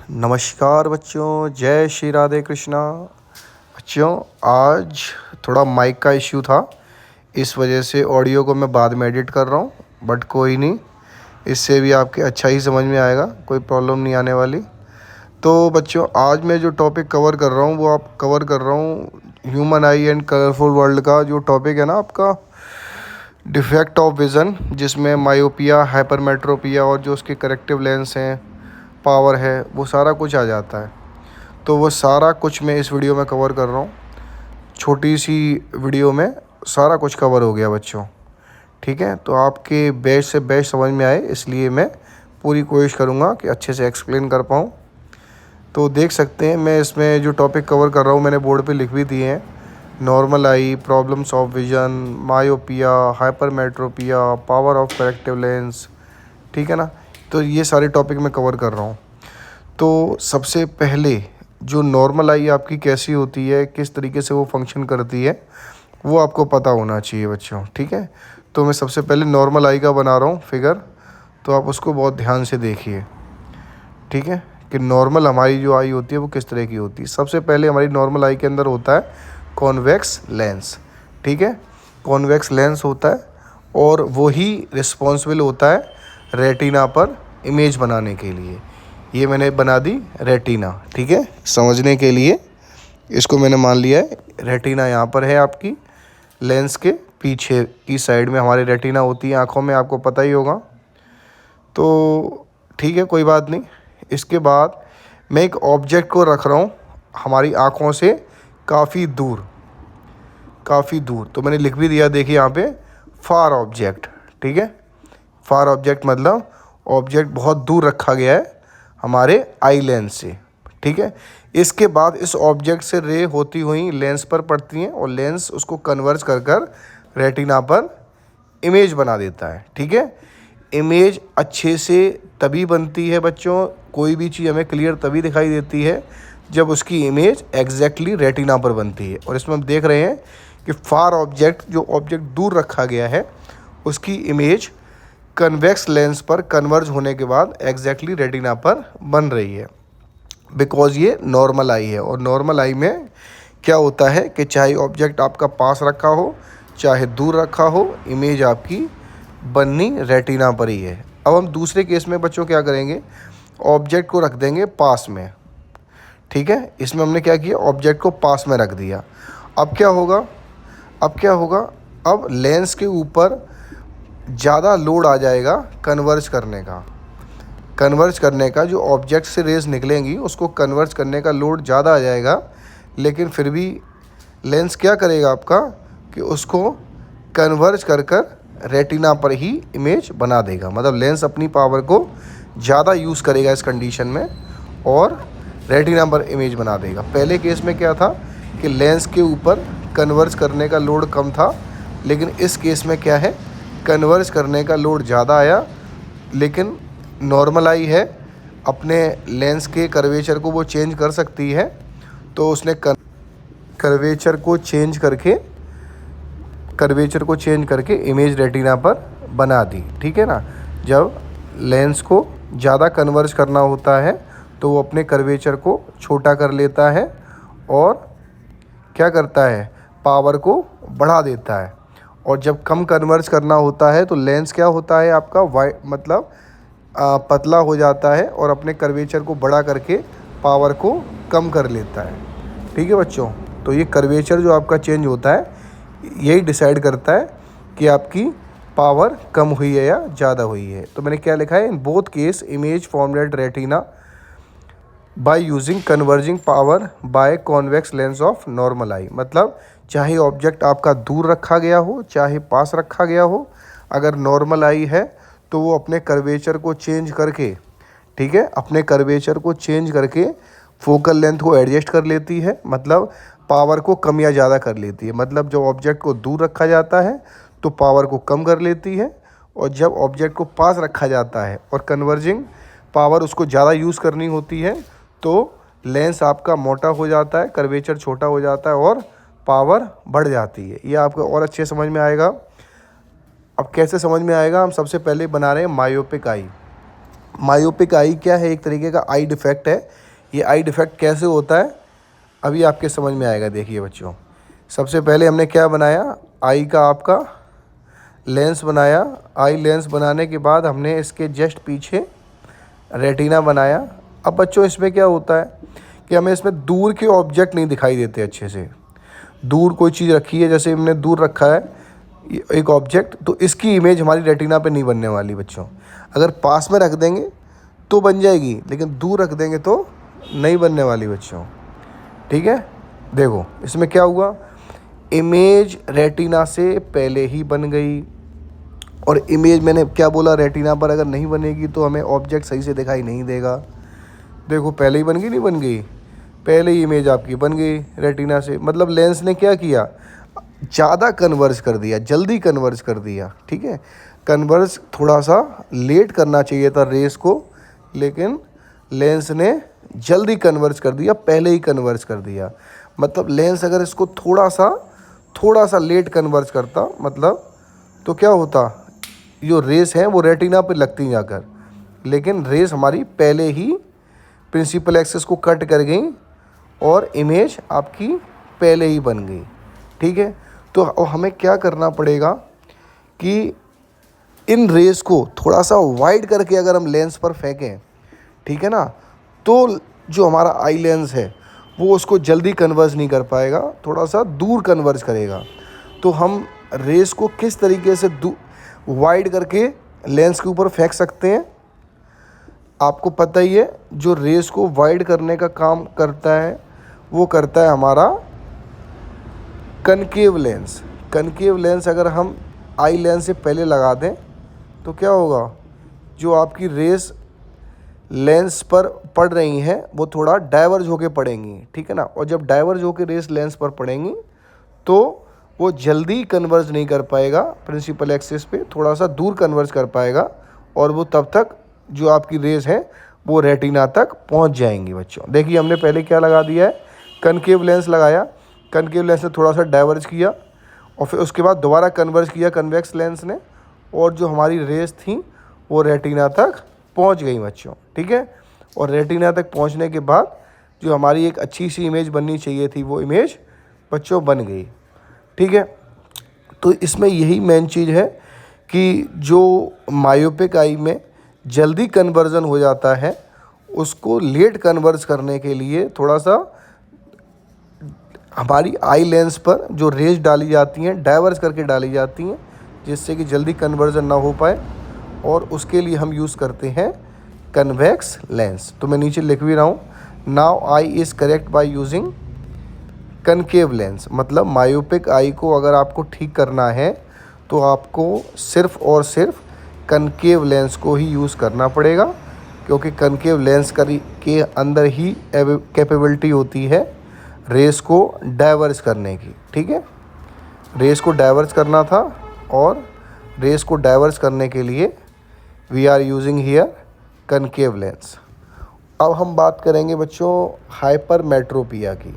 नमस्कार बच्चों, जय श्री राधे कृष्णा। बच्चों, आज थोड़ा माइक का इश्यू था, इस वजह से ऑडियो को मैं बाद में एडिट कर रहा हूँ। बट कोई नहीं, इससे भी आपके अच्छा ही समझ में आएगा, कोई प्रॉब्लम नहीं आने वाली। तो बच्चों, आज मैं जो टॉपिक कवर कर रहा हूँ वो आप कवर कर रहा हूँ human I and colourful world का जो टॉपिक है ना आपका, डिफेक्ट ऑफ विज़न, जिसमें मायोपिया, हाइपरमेट्रोपिया और जो उसके करेक्टिव लेंस हैं, पावर है, वो सारा कुछ आ जाता है। तो वो सारा कुछ मैं इस वीडियो में कवर कर रहा हूँ। छोटी सी वीडियो में सारा कुछ कवर हो गया बच्चों, ठीक है। तो आपके बेस्ट से बेस्ट समझ में आए, इसलिए मैं पूरी कोशिश करूँगा कि अच्छे से एक्सप्लेन कर पाऊँ। तो देख सकते हैं, मैं इसमें जो टॉपिक कवर कर रहा हूँ मैंने बोर्ड पे लिख भी दिए हैं। Normal I, problems of vision, myopia, hypermetropia, power of corrective lens, ठीक है ना। तो ये सारे टॉपिक मैं कवर कर रहा हूँ। तो सबसे पहले जो नॉर्मल आई आपकी कैसी होती है, किस तरीके से वो फंक्शन करती है, वो आपको पता होना चाहिए बच्चों, ठीक है। तो मैं सबसे पहले नॉर्मल आई का बना रहा हूँ फिगर, तो आप उसको बहुत ध्यान से देखिए, ठीक है, कि नॉर्मल हमारी जो आई होती है वो किस तरह की होती है। सबसे पहले हमारी नॉर्मल आई के अंदर होता है कॉन्वेक्स लेंस, ठीक है। कॉन्वेक्स लेंस होता है और वही रिस्पॉन्सिबल होता है रेटिना पर इमेज बनाने के लिए। ये मैंने बना दी रेटिना, ठीक है, समझने के लिए इसको मैंने मान लिया है। रेटिना यहाँ पर है आपकी, लेंस के पीछे की साइड में हमारी रेटिना होती है आँखों में, आपको पता ही होगा। तो ठीक है, कोई बात नहीं। इसके बाद मैं एक ऑब्जेक्ट को रख रहा हूँ हमारी आँखों से काफ़ी दूर, काफ़ी दूर। तो मैंने लिख भी दिया, देखिए यहाँ पे, फार ऑब्जेक्ट, ठीक है। फार ऑब्जेक्ट मतलब ऑब्जेक्ट बहुत दूर रखा गया है हमारे आई लेंस से, ठीक है। इसके बाद इस ऑब्जेक्ट से रे होती हुई लेंस पर पड़ती हैं और लेंस उसको कन्वर्ज कर कर रेटिना पर इमेज बना देता है, ठीक है। इमेज अच्छे से तभी बनती है बच्चों, कोई भी चीज़ हमें क्लियर तभी दिखाई देती है जब उसकी इमेज एग्जैक्टली रेटिना पर बनती है। और इसमें हम देख रहे हैं कि फार ऑब्जेक्ट, जो ऑब्जेक्ट दूर रखा गया है, उसकी इमेज कन्वेक्स लेंस पर कन्वर्ज होने के बाद एग्जैक्टली रेटिना पर बन रही है, बिकॉज ये नॉर्मल आई है। और नॉर्मल आई में क्या होता है कि चाहे ऑब्जेक्ट आपका पास रखा हो चाहे दूर रखा हो, इमेज आपकी बननी रेटिना पर ही है। अब हम दूसरे केस में बच्चों क्या करेंगे, ऑब्जेक्ट को रख देंगे पास में, ठीक है। इसमें हमने क्या किया, ऑब्जेक्ट को पास में रख दिया। अब क्या होगा, अब क्या होगा, अब लेंस के ऊपर ज़्यादा लोड आ जाएगा कन्वर्ज करने का। कन्वर्ज करने का जो ऑब्जेक्ट से रेज निकलेंगी उसको कन्वर्ज करने का लोड ज़्यादा आ जाएगा, लेकिन फिर भी लेंस क्या करेगा आपका कि उसको कन्वर्ज कर कर रेटिना पर ही इमेज बना देगा। मतलब लेंस अपनी पावर को ज़्यादा यूज़ करेगा इस कंडीशन में और रेटिना पर इमेज बना देगा। पहले केस में क्या था कि लेंस के ऊपर कन्वर्ज करने का लोड कम था, लेकिन इस केस में क्या है, कन्वर्ज करने का लोड ज़्यादा आया। लेकिन नॉर्मल आई है, अपने लेंस के कर्वेचर को वो चेंज कर सकती है, तो उसने कर्वेचर को चेंज करके इमेज रेटिना पर बना दी, ठीक है ना। जब लेंस को ज़्यादा कन्वर्ज करना होता है तो वो अपने कर्वेचर को छोटा कर लेता है और क्या करता है, पावर को बढ़ा देता है। और जब कम कन्वर्ज करना होता है तो लेंस क्या होता है आपका, वाइड मतलब पतला हो जाता है और अपने कर्वेचर को बड़ा करके पावर को कम कर लेता है, ठीक है बच्चों। तो ये कर्वेचर जो आपका चेंज होता है यही डिसाइड करता है कि आपकी पावर कम हुई है या ज़्यादा हुई है। तो मैंने क्या लिखा है, in both case image formed at retina by using converging power by convex lens of normal eye. मतलब चाहे ऑब्जेक्ट आपका दूर रखा गया हो चाहे पास रखा गया हो, अगर नॉर्मल आई है तो वो अपने कर्वेचर को चेंज करके, ठीक है, अपने कर्वेचर को चेंज करके फोकल लेंथ को एडजस्ट कर लेती है। मतलब पावर को कम या ज़्यादा कर लेती है। मतलब जब ऑब्जेक्ट को दूर रखा जाता है तो पावर को कम कर लेती है, और जब ऑब्जेक्ट को पास रखा जाता है और कन्वर्जिंग पावर उसको ज़्यादा यूज़ करनी होती है तो लेंस आपका मोटा हो जाता है, कर्वेचर छोटा हो जाता है और पावर बढ़ जाती है। ये आपको और अच्छे समझ में आएगा। अब कैसे समझ में आएगा, हम सबसे पहले बना रहे हैं मायोपिक आई। मायोपिक आई क्या है? एक तरीके का आई डिफेक्ट है। ये आई डिफेक्ट कैसे होता है अभी आपके समझ में आएगा। देखिए बच्चों, सबसे पहले हमने क्या बनाया, आई का आपका लेंस बनाया। आई लेंस बनाने के बाद हमने इसके जस्ट पीछे रेटिना बनाया। अब बच्चों इसमें क्या होता है कि हमें इसमें दूर के ऑब्जेक्ट नहीं दिखाई देते अच्छे से। दूर कोई चीज़ रखी है, जैसे हमने दूर रखा है एक ऑब्जेक्ट, तो इसकी इमेज हमारी रेटिना पे नहीं बनने वाली बच्चों। अगर पास में रख देंगे तो बन जाएगी, लेकिन दूर रख देंगे तो नहीं बनने वाली बच्चों। ठीक है, देखो इसमें क्या हुआ, इमेज रेटिना से पहले ही बन गई। और इमेज मैंने क्या बोला, रेटिना पर अगर नहीं बनेगी तो हमें ऑब्जेक्ट सही से दिखाई नहीं देगा। देखो पहले ही बन गई, नहीं बन गई, पहले ही इमेज आपकी बन गई रेटिना से। मतलब लेंस ने क्या किया, ज़्यादा कन्वर्ज कर दिया, जल्दी कन्वर्ज कर दिया। ठीक है, कन्वर्ज थोड़ा सा लेट करना चाहिए था रेस को, लेकिन लेंस ने जल्दी कन्वर्ज कर दिया, पहले ही कन्वर्ज कर दिया। मतलब लेंस अगर इसको थोड़ा सा लेट कन्वर्ज करता, मतलब तो क्या होता, जो रेस है वो रेटिना पे लगती जाकर, लेकिन रेस हमारी पहले ही प्रिंसिपल एक्सिस को कट कर गई और इमेज आपकी पहले ही बन गई। ठीक है, तो हमें क्या करना पड़ेगा कि इन रेस को थोड़ा सा वाइड करके अगर हम लेंस पर फेंकें, ठीक है ना, तो जो हमारा आई लेंस है वो उसको जल्दी कन्वर्ज नहीं कर पाएगा, थोड़ा सा दूर कन्वर्ज करेगा। तो हम रेस को किस तरीके से वाइड करके लेंस के ऊपर फेंक सकते हैं, आपको पता ही है। जो रेस को वाइड करने का काम करता है वो करता है हमारा कनकेव लेंस। कनकेव लेंस अगर हम आई लेंस से पहले लगा दें तो क्या होगा, जो आपकी रेस लेंस पर पड़ रही हैं वो थोड़ा डाइवर्ज होके पड़ेंगी। ठीक है ना, और जब डाइवर्ज होके रेस लेंस पर पड़ेंगी तो वो जल्दी कन्वर्ज नहीं कर पाएगा प्रिंसिपल एक्सिस पे, थोड़ा सा दूर कन्वर्ज कर पाएगा, और वो तब तक जो आपकी रेस है वो रेटिना तक पहुंच जाएंगी बच्चों। देखिए हमने पहले क्या लगा दिया है, कनकेव लेंस लगाया, कनकेव लेंस ने थोड़ा सा डाइवर्ज किया और फिर उसके बाद दोबारा कन्वर्ज किया कन्वेक्स लेंस ने, और जो हमारी रेस थी वो रेटिना तक पहुंच गई बच्चों। ठीक है, और रेटिना तक पहुंचने के बाद जो हमारी एक अच्छी सी इमेज बननी चाहिए थी वो इमेज बच्चों बन गई। ठीक है, तो इसमें यही मेन चीज़ है कि जो मायोपिक आई में जल्दी कन्वर्जन हो जाता है, उसको लेट कन्वर्ज करने के लिए थोड़ा सा हमारी आई लेंस पर जो रेज डाली जाती हैं डाइवर्ज करके डाली जाती हैं, जिससे कि जल्दी कन्वर्जन ना हो पाए, और उसके लिए हम यूज़ करते हैं कन्वेक्स लेंस। तो मैं नीचे लिख भी रहा हूँ, now I is correct by using concave lens. मतलब मायोपिक आई को अगर आपको ठीक करना है तो आपको सिर्फ़ और सिर्फ कनकेव लेंस को ही यूज़ करना पड़ेगा, क्योंकि कनकेव लेंस के अंदर ही कैपेबिलिटी होती है रेस को डाइवर्ज करने की। ठीक है, रेस को डाइवर्ज करना था, और रेस को डाइवर्ज करने के लिए we are using here concave lens. अब हम बात करेंगे बच्चों हाइपरमेट्रोपिया की।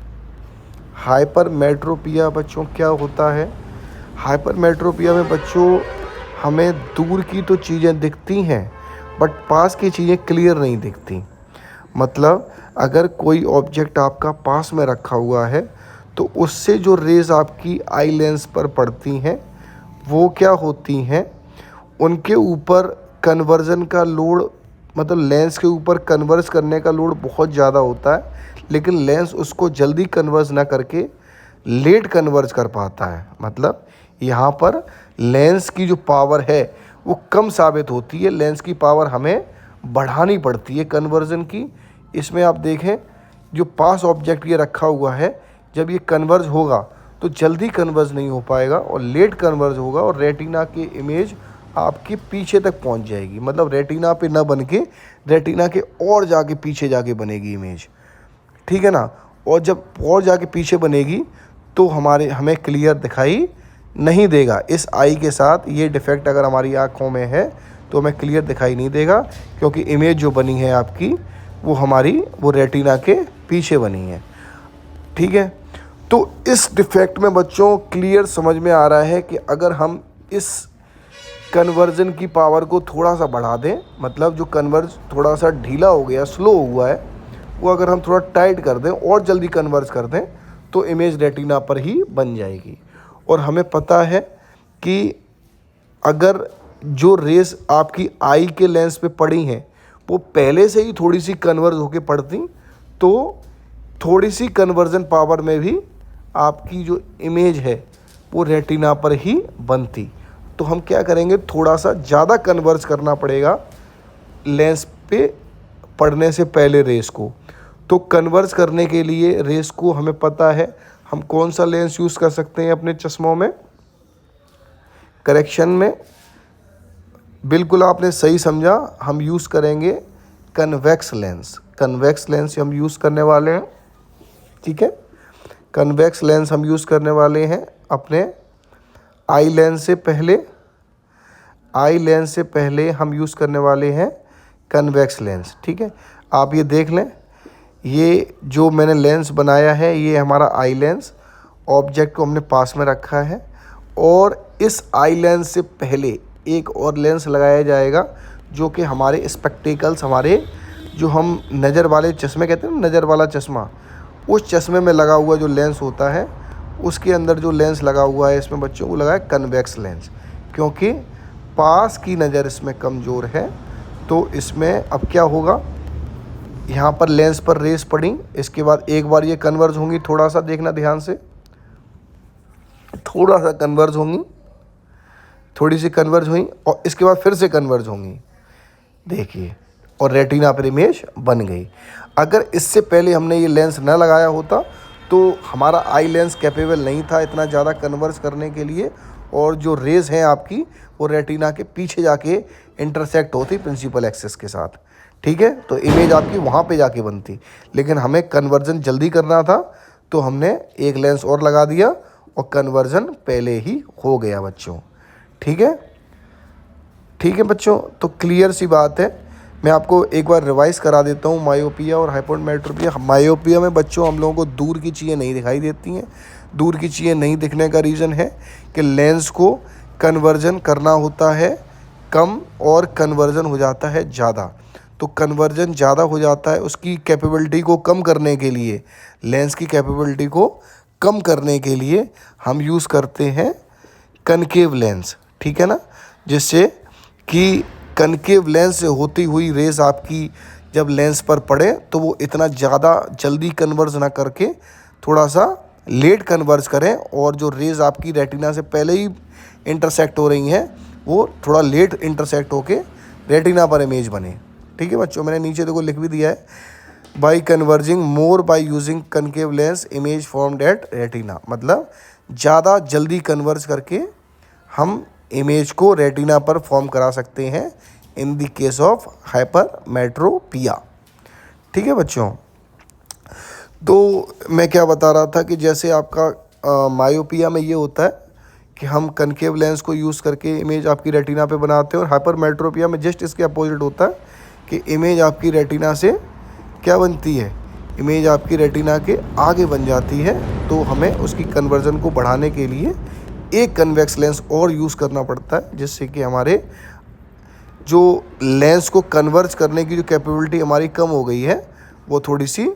हाइपरमेट्रोपिया बच्चों क्या होता है, हाइपरमेट्रोपिया में बच्चों हमें दूर की तो चीज़ें दिखती हैं बट पास की चीज़ें क्लियर नहीं दिखती। मतलब अगर कोई ऑब्जेक्ट आपका पास में रखा हुआ है तो उससे जो रेज़ आपकी आई लेंस पर पड़ती हैं वो क्या होती हैं, उनके ऊपर कन्वर्जन का लोड, मतलब लेंस के ऊपर कन्वर्ज करने का लोड बहुत ज़्यादा होता है, लेकिन लेंस उसको जल्दी कन्वर्ज ना करके लेट कन्वर्ज कर पाता है। मतलब यहाँ पर लेंस की जो पावर है वो कम साबित होती है, लेंस की पावर हमें बढ़ानी पड़ती है कन्वर्जन की। इसमें आप देखें जो पास ऑब्जेक्ट ये रखा हुआ है, जब ये कन्वर्ज होगा तो जल्दी कन्वर्ज नहीं हो पाएगा और लेट कन्वर्ज होगा, और रेटिना की इमेज आपके पीछे तक पहुंच जाएगी। मतलब रेटिना पे ना बन के रेटिना के और जाके पीछे जाके बनेगी इमेज। ठीक है ना, और जब और जाके पीछे बनेगी तो हमें क्लियर दिखाई नहीं देगा। इस आई के साथ ये डिफेक्ट अगर हमारी आँखों में है तो हमें क्लियर दिखाई नहीं देगा, क्योंकि इमेज जो बनी है आपकी वो रेटिना के पीछे बनी है। ठीक है, तो इस डिफेक्ट में बच्चों क्लियर समझ में आ रहा है कि अगर हम इस कन्वर्जन की पावर को थोड़ा सा बढ़ा दें, मतलब जो कन्वर्ज थोड़ा सा ढीला हो गया, स्लो हुआ है, वो अगर हम थोड़ा टाइट कर दें और जल्दी कन्वर्ज कर दें तो इमेज रेटिना पर ही बन जाएगी। और हमें पता है कि अगर जो रेस आपकी आई के लेंस पे पड़ी हैं वो पहले से ही थोड़ी सी कन्वर्ज होके पड़ती तो थोड़ी सी कन्वर्जन पावर में भी आपकी जो इमेज है वो रेटिना पर ही बनती। तो हम क्या करेंगे, थोड़ा सा ज़्यादा कन्वर्ज करना पड़ेगा लेंस पे पड़ने से पहले रेस को। तो कन्वर्ज करने के लिए रेस को हमें पता है हम कौन सा लेंस यूज़ कर सकते हैं अपने चश्मों में करेक्शन में। बिल्कुल आपने सही समझा, हम यूज़ करेंगे कन्वेक्स लेंस। कन्वेक्स लेंस हम यूज़ करने वाले हैं, ठीक है। कन्वेक्स लेंस हम यूज़ करने वाले हैं अपने आई लेंस से पहले। आई लेंस से पहले हम यूज़ करने वाले हैं कन्वेक्स लेंस, ठीक है। आप ये देख लें, ये जो मैंने लेंस बनाया है ये हमारा आई लेंस, ऑब्जेक्ट को हमने पास में रखा है और इस आई लेंस से पहले एक और लेंस लगाया जाएगा जो कि हमारे स्पेक्टिकल्स, हमारे जो हम नज़र वाले चश्मे कहते हैं ना, नज़र वाला चश्मा, उस चश्मे में लगा हुआ जो लेंस होता है उसके अंदर जो लेंस लगा हुआ है इसमें बच्चों को लगा है कन्वेक्स लेंस, क्योंकि पास की नज़र इसमें कमज़ोर है। तो इसमें अब क्या होगा, यहाँ पर लेंस पर रेस पड़ी, इसके बाद एक बार ये कन्वर्ज होंगी, थोड़ा सा देखना ध्यान से, थोड़ा सा कन्वर्ज होंगी, थोड़ी सी कन्वर्ज हुई और इसके बाद फिर से कन्वर्ज होंगी, देखिए, और रेटिना पर इमेज बन गई। अगर इससे पहले हमने ये लेंस न लगाया होता तो हमारा आई लेंस कैपेबल नहीं था इतना ज़्यादा कन्वर्ज करने के लिए, और जो रेज हैं आपकी वो रेटिना के पीछे जाके इंटरसेक्ट होती प्रिंसिपल एक्सिस के साथ, ठीक है। तो इमेज आपकी वहाँ पे जाके बनती, लेकिन हमें कन्वर्जन जल्दी करना था तो हमने एक लेंस और लगा दिया और कन्वर्जन पहले ही हो गया बच्चों, ठीक है। ठीक है बच्चों, तो क्लियर सी बात है। मैं आपको एक बार रिवाइज़ करा देता हूँ मायोपिया और हाइपरमेट्रोपिया। मायोपिया में बच्चों हम लोगों को दूर की चीज़ें नहीं दिखाई देती हैं। दूर की चीज़ें नहीं दिखने का रीज़न है कि लेंस को कन्वर्जन करना होता है कम और कन्वर्जन हो जाता है ज़्यादा। तो कन्वर्जन ज़्यादा हो जाता है, उसकी कैपेबिलिटी को कम करने के लिए, लेंस की कैपेबिलिटी को कम करने के लिए हम यूज़ करते हैं कनकेव लेंस, ठीक है ना। जिससे कि कनकेव लेंस से होती हुई रेस आपकी जब लेंस पर पड़े तो वो इतना ज़्यादा जल्दी कन्वर्ज ना करके थोड़ा सा लेट कन्वर्ज करें, और जो रेज आपकी रेटिना से पहले ही इंटरसेक्ट हो रही हैं वो थोड़ा लेट इंटरसेक्ट होके रेटिना पर इमेज बने, ठीक है बच्चों। मैंने नीचे देखो लिख भी दिया है, by converging more by using concave lens image formed at retina, मतलब ज़्यादा जल्दी कन्वर्ज करके हम इमेज को रेटिना पर फॉर्म करा सकते हैं in the case of hypermetropia, ठीक है बच्चों। तो मैं क्या बता रहा था कि जैसे आपका मायोपिया में ये होता है कि हम कनकेव लेंस को यूज़ करके इमेज आपकी रेटिना पे बनाते हैं, और हाइपरमेट्रोपिया में जस्ट इसके अपोजिट होता है कि इमेज आपकी रेटिना से क्या बनती है, इमेज आपकी रेटिना के आगे बन जाती है। तो हमें उसकी कन्वर्जन को बढ़ाने के लिए एक कन्वेक्स लेंस और यूज़ करना पड़ता है, जिससे कि हमारे जो लेंस को कन्वर्ज करने की जो कैपेबिलिटी हमारी कम हो गई है वो थोड़ी सी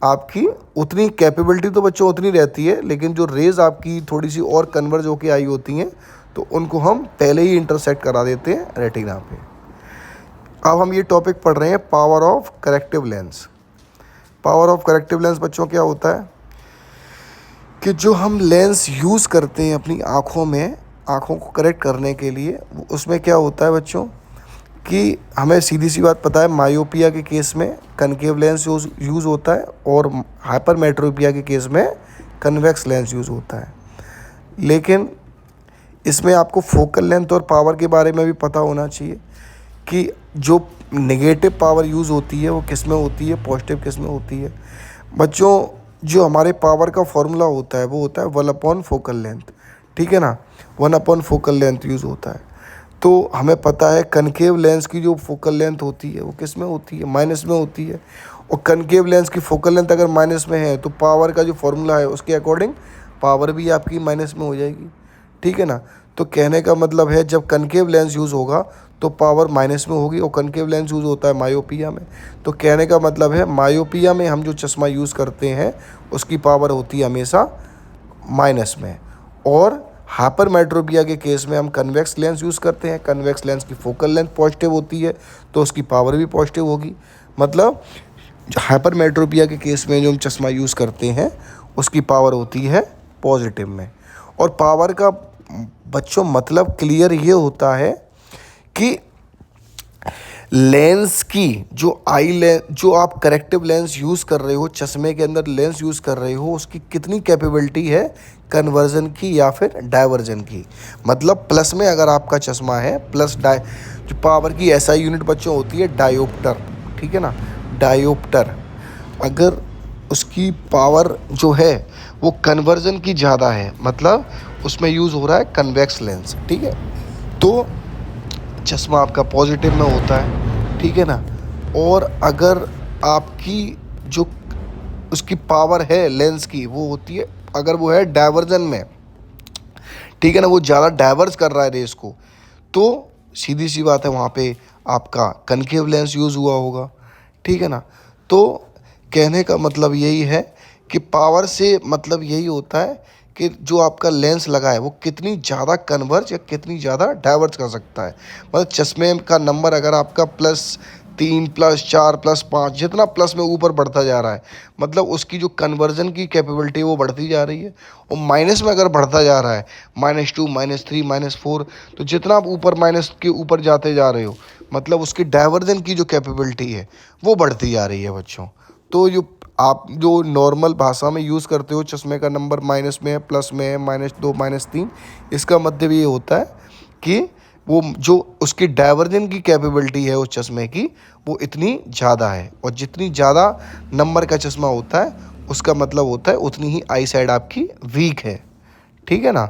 आपकी, उतनी कैपेबिलिटी तो बच्चों उतनी रहती है, लेकिन जो रेज आपकी थोड़ी सी और कन्वर्ज होके आई होती हैं तो उनको हम पहले ही इंटरसेक्ट करा देते हैं रेटिना पे। अब हम ये टॉपिक पढ़ रहे हैं power of corrective lens. Power of corrective lens बच्चों क्या होता है कि जो हम लेंस यूज़ करते हैं अपनी आँखों में, आँखों को करेक्ट करने के लिए, उसमें क्या होता है बच्चों कि हमें सीधी सी बात पता है मायोपिया के केस में कनकेव लेंस यूज़ होता है और हाइपरमेट्रोपिया के केस में कन्वेक्स लेंस यूज़ होता है। लेकिन इसमें आपको फोकल लेंथ और पावर के बारे में भी पता होना चाहिए कि जो नेगेटिव पावर यूज़ होती है वो किस में होती है, पॉजिटिव किस में होती है। बच्चों जो हमारे पावर का फॉर्मूला होता है वो होता है 1/फोकल लेंथ, ठीक है ना। 1/फोकल लेंथ यूज़ होता है। तो हमें पता है कनकेव लेंस की जो फोकल लेंथ होती है वो किस में होती है, माइनस में होती है। और कनकेव लेंस की फोकल लेंथ अगर माइनस में है तो पावर का जो फॉर्मूला है उसके अकॉर्डिंग पावर भी आपकी माइनस में हो जाएगी, ठीक है ना। तो कहने का मतलब है जब कनकेव लेंस यूज़ होगा तो पावर माइनस में होगी, और कनकेव लेंस यूज़ होता है मायोपिया में। तो कहने का मतलब है मायोपिया में हम जो चश्मा यूज़ करते हैं उसकी पावर होती है हमेशा माइनस में, और हाइपरमेट्रोपिया के केस में हम कन्वेक्स लेंस यूज़ करते हैं। कन्वेक्स लेंस की फोकल लेंथ पॉजिटिव होती है तो उसकी पावर भी पॉजिटिव होगी। मतलब हाइपरमेट्रोपिया के केस में जो हम चश्मा यूज़ करते हैं उसकी पावर होती है पॉजिटिव में। और पावर का बच्चों मतलब क्लियर ये होता है कि लेंस की जो आप करेक्टिव लेंस यूज़ कर रहे हो, चश्मे के अंदर लेंस यूज़ कर रहे हो, उसकी कितनी कैपेबिलिटी है कन्वर्जन की या फिर डाइवर्जन की। मतलब प्लस में अगर आपका चश्मा है, प्लस जो पावर की एसआई यूनिट बच्चों होती है डायोप्टर, ठीक है ना, डायोप्टर। अगर उसकी पावर जो है वो कन्वर्जन की ज़्यादा है, मतलब उसमें यूज़ हो रहा है कन्वेक्स लेंस, ठीक है, तो चश्मा आपका पॉजिटिव में होता है, ठीक है ना। और अगर आपकी जो उसकी पावर है लेंस की वो होती है, अगर वो है डाइवर्जन में, ठीक है ना, वो ज़्यादा डाइवर्ज कर रहा है रेस को, तो सीधी सी बात है वहाँ पे आपका कनकेव लेंस यूज़ हुआ होगा, ठीक है ना। तो कहने का मतलब यही है कि पावर से मतलब यही होता है कि जो आपका लेंस लगा है वो कितनी ज़्यादा कन्वर्ज या कितनी ज़्यादा डाइवर्ज कर सकता है। मतलब चश्मे का नंबर अगर आपका +3 +4 +5 जितना प्लस में ऊपर बढ़ता जा रहा है, मतलब उसकी जो कन्वर्जन की कैपेबिलिटी वो बढ़ती जा रही है। और माइनस में अगर बढ़ता जा रहा है -2 -3 -4, तो जितना आप ऊपर माइनस के ऊपर जाते जा रहे हो मतलब उसकी डाइवर्जन की जो कैपेबिलिटी है वो बढ़ती जा रही है बच्चों। तो जो आप जो नॉर्मल भाषा में यूज़ करते हो चश्मे का नंबर माइनस में है, प्लस में है, -2 -3, इसका मतलब ये होता है कि वो जो उसकी डाइवर्जन की कैपेबिलिटी है उस चश्मे की वो इतनी ज़्यादा है। और जितनी ज़्यादा नंबर का चश्मा होता है उसका मतलब होता है उतनी ही आई साइड आपकी वीक है, ठीक है ना,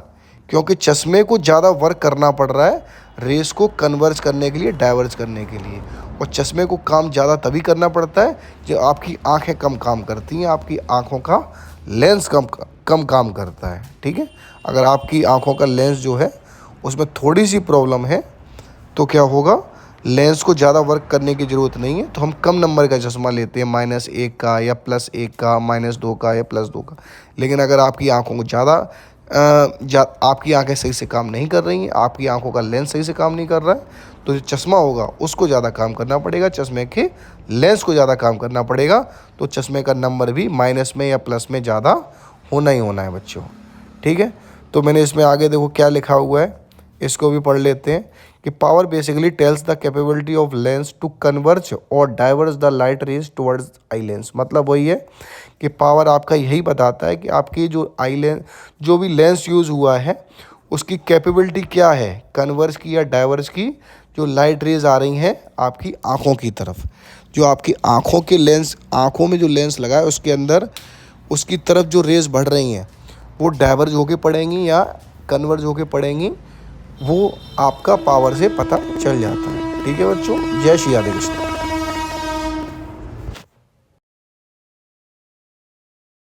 क्योंकि चश्मे को ज़्यादा वर्क करना पड़ रहा है रेस को कन्वर्ज करने के लिए, डाइवर्ज करने के लिए। और चश्मे को काम ज़्यादा तभी करना पड़ता है जब आपकी आंखें कम काम करती हैं, आपकी आंखों का लेंस कम काम करता है, ठीक है। अगर आपकी आंखों का लेंस जो है उसमें थोड़ी सी प्रॉब्लम है तो क्या होगा, लेंस को ज़्यादा वर्क करने की ज़रूरत नहीं है, तो हम कम नंबर का चश्मा लेते हैं -1 का या +1 का, -2 का या +2 का। लेकिन अगर आपकी आंखों को आपकी आंखें सही से काम नहीं कर रही हैं, आपकी आंखों का लेंस सही से काम नहीं कर रहा है, तो जो चश्मा होगा उसको ज़्यादा काम करना पड़ेगा, चश्मे के लेंस को ज़्यादा काम करना पड़ेगा। तो चश्मे का नंबर भी माइनस में या प्लस में ज़्यादा होना ही होना है बच्चों, ठीक है। तो मैंने इसमें आगे देखो क्या लिखा हुआ है, इसको भी पढ़ लेते हैं कि power basically tells the capability of lens to converge और diverge the light rays towards eye lens. मतलब वही है कि पावर आपका यही बताता है कि आपकी जो आई लेंस जो भी लेंस यूज़ हुआ है उसकी कैपेबिलिटी क्या है, कन्वर्ज की या डाइवर्ज की, जो लाइट रेज आ रही हैं आपकी आँखों की तरफ, जो आपकी आँखों के लेंस, आँखों में जो लेंस लगा है उसके अंदर उसकी तरफ जो रेज बढ़ रही हैं वो डाइवर्ज होके पड़ेंगी या कन्वर्ज होके पड़ेंगी, वो आपका पावर से पता चल जाता है, ठीक है बच्चों। जय श्री राधे कृष्ण।